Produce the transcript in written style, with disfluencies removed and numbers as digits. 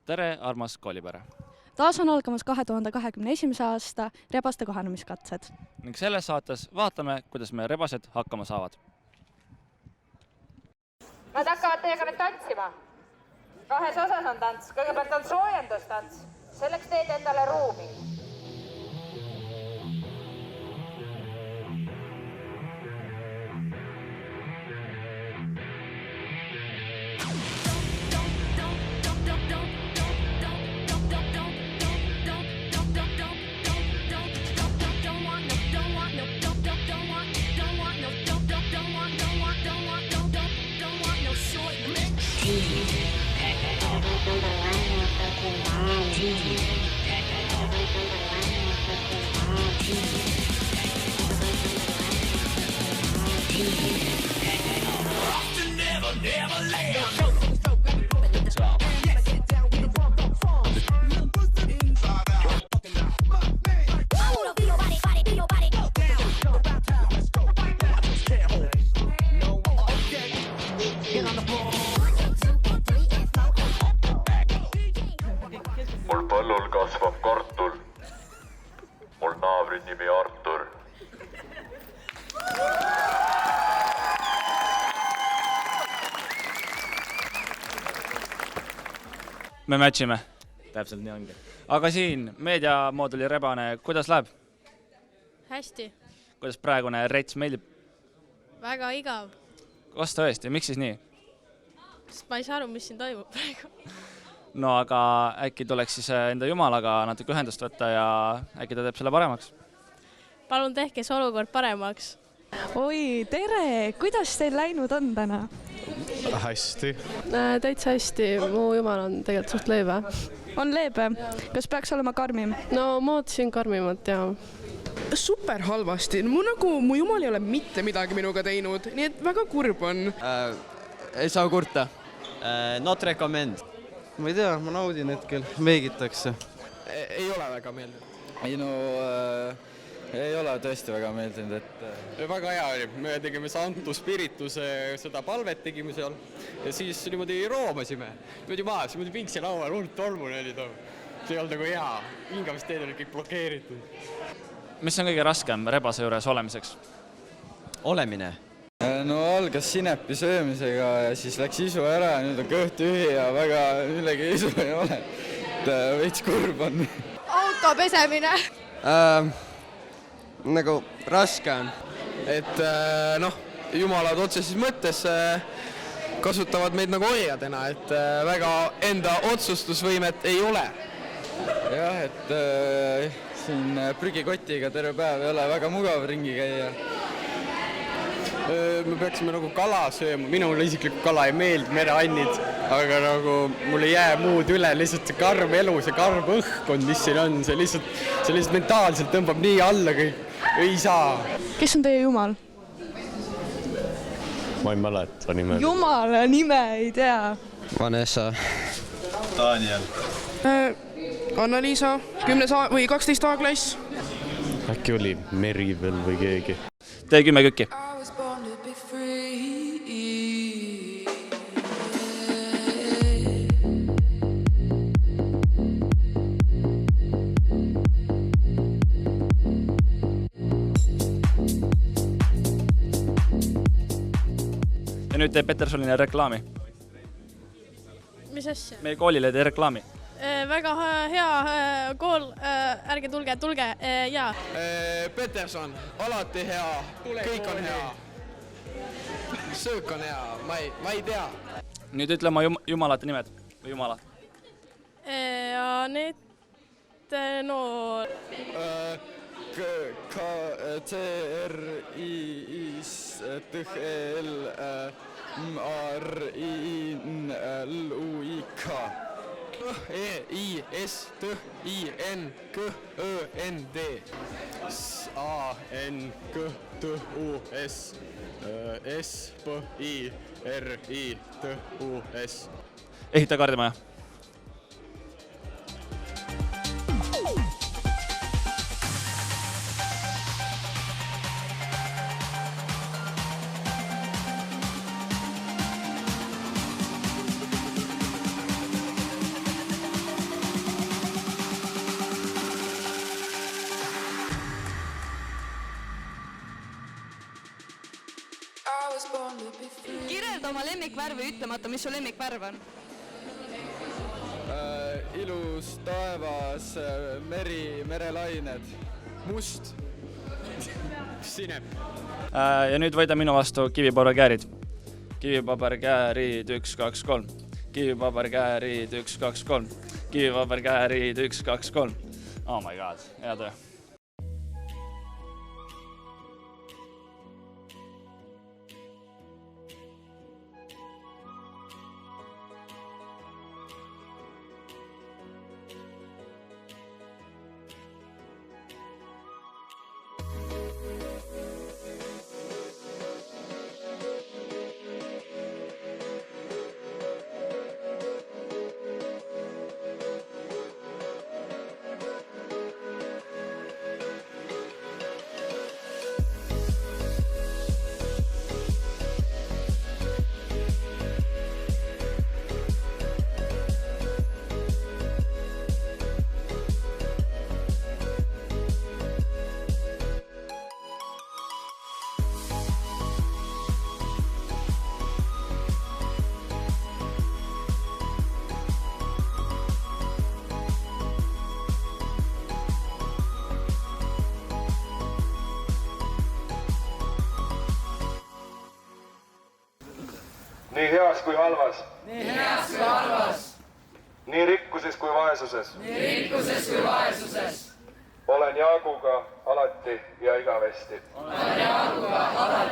Tere, armas koolipere! Taas on algamas 2021. aasta rebaste kohanemiskatsed. Ning selles saates vaatame, kuidas meie rebased hakkama saavad. Nad hakkavad teiega nüüd tantsima. Kahes osas on tants. Kõigepealt on soojendustants. Selleks teed endale ruumi. Mul põllul kasvab kartul. Mul naabri nimi Artur. Me matchime. Täpselt nii ongi. Aga siin meediamooduli rebane, kuidas läheb? Hästi. Kuidas praegune rets meeldib? Väga igav. Kas tõesti? Miks siis nii? Sest ma ei saa aru, mis siin toimub praegu. No aga äkki tuleks siis enda jumalaga natuke ühendust võtta ja äkki ta teeb selle paremaks? Palun tehke see olukord paremaks. Oi, tere! Kuidas teil läinud on täna? Hästi. Täitsa hästi. Mu jumal on tegelikult suht leebe. On leebe? Kas peaks olema karmim? No ma ootasin karmimat ja... Super halvasti. Mu jumal ei ole mitte midagi minuga teinud, nii et väga kurb on. Ei saa kurta. Not recommend. Ma ei tea, ma naudin hetkel. Meegitakse. Ei ole väga meeldinud. Ei no... Ei ole tõesti väga meeldinud, et... Väga hea oli. Me tegime Santu Spirituse seda palvet tegime seal ja siis niimoodi roomasime. Niimoodi maas, niimoodi pingsi laual, hullult tolmune oli too. See ei olnud nagu hea. Hingamisteed oli kõik blokeeritud. Mis on kõige raskem rebase juures olemiseks? Olemine. No algas sinepi söömisega ja siis läks isu ära ja nüüd on kõht tühi ja väga millegi isu ei ole. Veits kurb on. Auto pesemine. Nagu raske on. Et jumalad otseses mõttes kasutavad meid nagu hoiadena, et väga enda otsustusvõimet ei ole. Jah, et siin prügikotiga terve päev ei ole väga mugav ringi käia. Me peaksime nagu kala sööma. Minule isiklikult kala ei meeldi, mereannid, aga nagu mul ei jää muud üle, lihtsalt see karm elu, see karm õhkkond, mis siin on, see lihtsalt mentaalselt tõmbab nii alla kõik. Ei saa. Kes on teie jumal? Ma ei mäleta nime. Jumala nime ei tea. Vanessa. Daniel. Anna-Liisa, 10 või 12 A-klass. Äkki oli Merivel või keegi. Tee 10 kükki. Ja nüüd teeb Petersoline reklaami. Mis asja? Meie koolile tee reklaami. Väga hea kool. Ärge tulge. Jaa. Peterson, alati hea. Kõik on hea. Söök on hea. Ma ei tea. Nüüd ütle oma jumalate nimed või jumalad. Anett Noor. T-R-I-S-T-L M-R-I-N-L-U-I-K E-I-S-T-I-N-K-Ö-N-D S-A-N-K-T-U-S S-P-I-R-I-T-U-S Ehita kaardimaja. kirjelda oma lemmikvärvi, ütlemata, mis su lemmikvärv on. Ilus taevas, meri, merelained, must. Sinep. Ja nüüd võida minu vastu kivipaberkäärid. Kivipaberkäärid 1, 2, 3. Kivipaberkäärid 1, 2, 3. Kivipaberkäärid 1, 2, 3. Oh my god, hea töö. Nii heas kui halvas. Nii heas kui halvas. Nii rikkuses kui vaesuses. Nii rikkuses kui vaesuses. Olen Jaaguga alati ja igavesti. Olen Jaaguga alati